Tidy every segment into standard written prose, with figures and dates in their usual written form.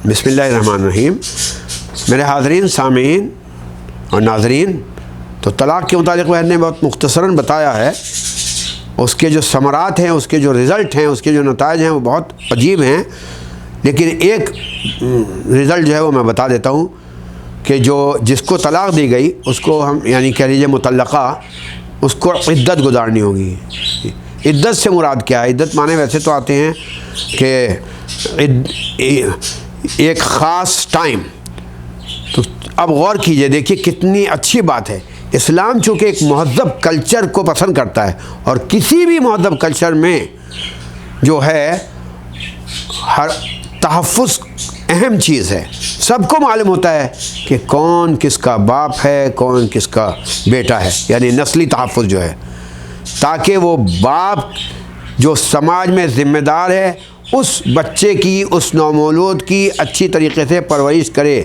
بسم اللہ الرحمن الرحیم۔ میرے حاضرین، سامعین اور ناظرین، تو طلاق کے متعلق میں نے بہت مختصراً بتایا ہے۔ اس کے جو ثمرات ہیں، اس کے جو رزلٹ ہیں، اس کے جو نتائج ہیں وہ بہت عجیب ہیں، لیکن ایک رزلٹ جو ہے وہ میں بتا دیتا ہوں کہ جس کو طلاق دی گئی اس کو ہم یعنی کہہ لیجیے مطلقہ، اس کو عدت گزارنی ہوگی۔ عدت سے مراد کیا ہے؟ عدت معنی ویسے تو آتے ہیں کہ ایک خاص ٹائم، تو اب غور کیجئے، دیکھیے کتنی اچھی بات ہے۔ اسلام چونکہ ایک مہذب کلچر کو پسند کرتا ہے، اور کسی بھی مہذب کلچر میں جو ہے ہر تحفظ اہم چیز ہے۔ سب کو معلوم ہوتا ہے کہ کون کس کا باپ ہے، کون کس کا بیٹا ہے، یعنی نسلی تحفظ جو ہے، تاکہ وہ باپ جو سماج میں ذمہ دار ہے اس بچے کی، اس نومولود کی اچھی طریقے سے پرورش کرے۔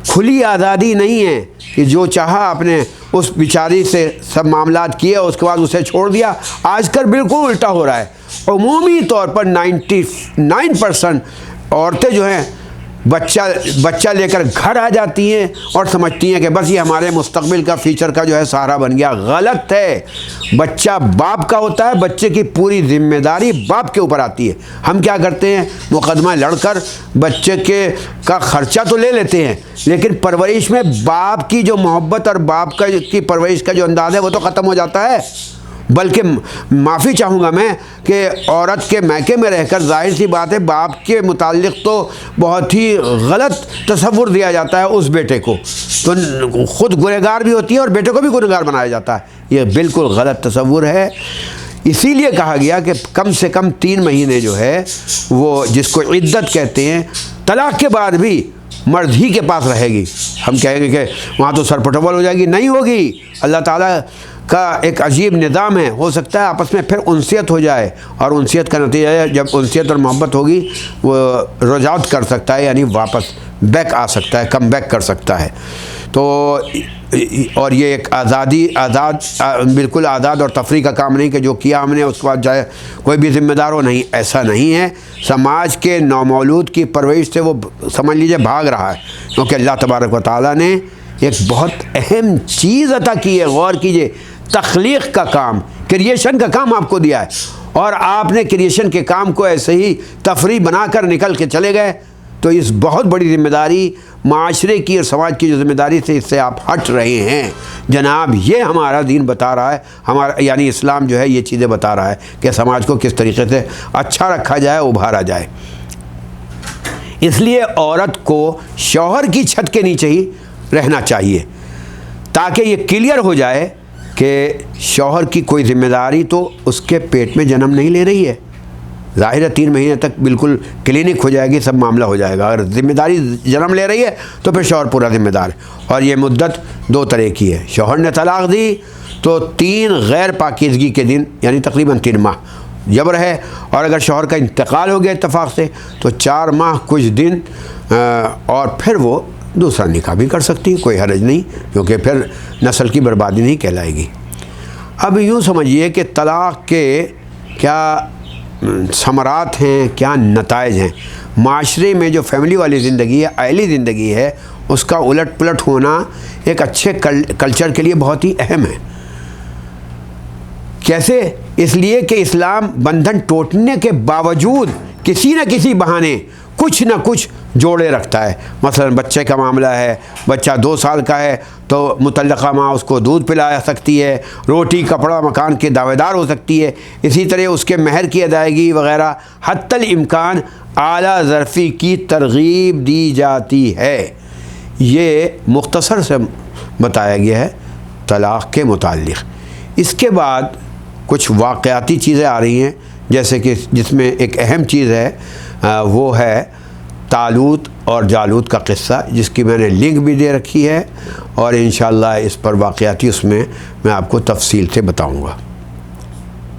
کھلی آزادی نہیں ہے کہ جو چاہا اپنے اس بیچاری سے سب معاملات کیے اور اس کے بعد اسے چھوڑ دیا۔ آج کل بالکل الٹا ہو رہا ہے۔ عمومی طور پر 99% عورتیں جو ہیں بچہ لے کر گھر آ جاتی ہیں اور سمجھتی ہیں کہ بس یہ ہمارے مستقبل کا، فیوچر کا جو ہے سہارا بن گیا۔ غلط ہے۔ بچہ باپ کا ہوتا ہے، بچے کی پوری ذمہ داری باپ کے اوپر آتی ہے۔ ہم کیا کرتے ہیں؟ مقدمہ لڑ کر بچے کا خرچہ تو لے لیتے ہیں، لیکن پرورش میں باپ کی جو محبت اور باپ کی پرورش کا جو انداز ہے وہ تو ختم ہو جاتا ہے۔ بلکہ معافی چاہوں گا میں کہ عورت کے میکے میں رہ کر ظاہر سی بات ہے باپ کے متعلق تو بہت ہی غلط تصور دیا جاتا ہے اس بیٹے کو، تو خود گنہگار بھی ہوتی ہے اور بیٹے کو بھی گنہگار بنایا جاتا ہے۔ یہ بالکل غلط تصور ہے۔ اسی لیے کہا گیا کہ کم سے کم 3 مہینے جو ہے وہ جس کو عدت کہتے ہیں، طلاق کے بعد بھی مرد ہی کے پاس رہے گی۔ ہم کہیں گے کہ وہاں تو سر پٹول ہو جائے گی، نہیں ہوگی۔ اللہ تعالیٰ کا ایک عجیب نظام ہے، ہو سکتا ہے آپس میں پھر انسیت ہو جائے، اور انسیت کا نتیجہ ہے جب انسیت اور محبت ہوگی وہ رجعت کر سکتا ہے، یعنی واپس بیک آ سکتا ہے، کم بیک کر سکتا ہے۔ تو اور یہ ایک بالکل آزاد اور تفریح کا کام نہیں کہ جو کیا ہم نے اس کے بعد جائے کوئی بھی ذمہ دار ہو، نہیں، ایسا نہیں ہے۔ سماج کے نومولود کی پرورش سے وہ سمجھ لیجیے بھاگ رہا ہے، کیونکہ اللہ تبارک و تعالیٰ نے ایک بہت اہم چیز عطا کی ہے۔ غور کیجیے، تخلیق کا کام، کریشن کا کام آپ کو دیا ہے، اور آپ نے کریشن کے کام کو ایسے ہی تفریح بنا کر نکل کے چلے گئے، تو اس بہت بڑی ذمہ داری معاشرے کی اور سماج کی جو ذمہ داری سے اس سے آپ ہٹ رہے ہیں۔ جناب یہ ہمارا دین بتا رہا ہے، ہمارا یعنی اسلام جو ہے یہ چیزیں بتا رہا ہے کہ سماج کو کس طریقے سے اچھا رکھا جائے، ابھارا جائے۔ اس لیے عورت کو شوہر کی چھت کے نیچے ہی رہنا چاہیے، تاکہ یہ کلیئر ہو جائے کہ شوہر کی کوئی ذمہ داری تو اس کے پیٹ میں جنم نہیں لے رہی ہے۔ ظاہر ہے 3 مہینے تک بالکل کلینک ہو جائے گی، سب معاملہ ہو جائے گا۔ اگر ذمہ داری جنم لے رہی ہے تو پھر شوہر پورا ذمہ دار ہے، اور یہ مدت 2 طرح کی ہے۔ شوہر نے طلاق دی تو 3 غیر پاکیزگی کے دن، یعنی تقریباً 3 ماہ جبر ہے، اور اگر شوہر کا انتقال ہو گیا اتفاق سے تو 4 ماہ کچھ دن، اور پھر وہ دوسرا نکاح بھی کر سکتی ہے، کوئی حرج نہیں، کیونکہ پھر نسل کی بربادی نہیں کہلائے گی۔ اب یوں سمجھیے کہ طلاق کے کیا ثمرات ہیں، کیا نتائج ہیں۔ معاشرے میں جو فیملی والی زندگی ہے، عائلی زندگی ہے، اس کا الٹ پلٹ ہونا ایک اچھے کلچر کے لیے بہت ہی اہم ہے۔ کیسے؟ اس لیے کہ اسلام بندھن ٹوٹنے کے باوجود کسی نہ کسی بہانے کچھ نہ کچھ جوڑے رکھتا ہے۔ مثلا بچے کا معاملہ ہے، بچہ 2 سال کا ہے تو مطلقہ ماں اس کو دودھ پلا سکتی ہے، روٹی کپڑا مکان کے دعوے دار ہو سکتی ہے۔ اسی طرح اس کے مہر کی ادائیگی وغیرہ حتی الامکان اعلیٰ ظرفی کی ترغیب دی جاتی ہے۔ یہ مختصر سے بتایا گیا ہے طلاق کے متعلق۔ اس کے بعد کچھ واقعاتی چیزیں آ رہی ہیں، جیسے کہ جس میں ایک اہم چیز ہے وہ ہے طالوت اور جالوت کا قصہ، جس کی میں نے لنک بھی دے رکھی ہے، اور انشاءاللہ اس پر واقعاتی اس میں آپ کو تفصیل سے بتاؤں گا۔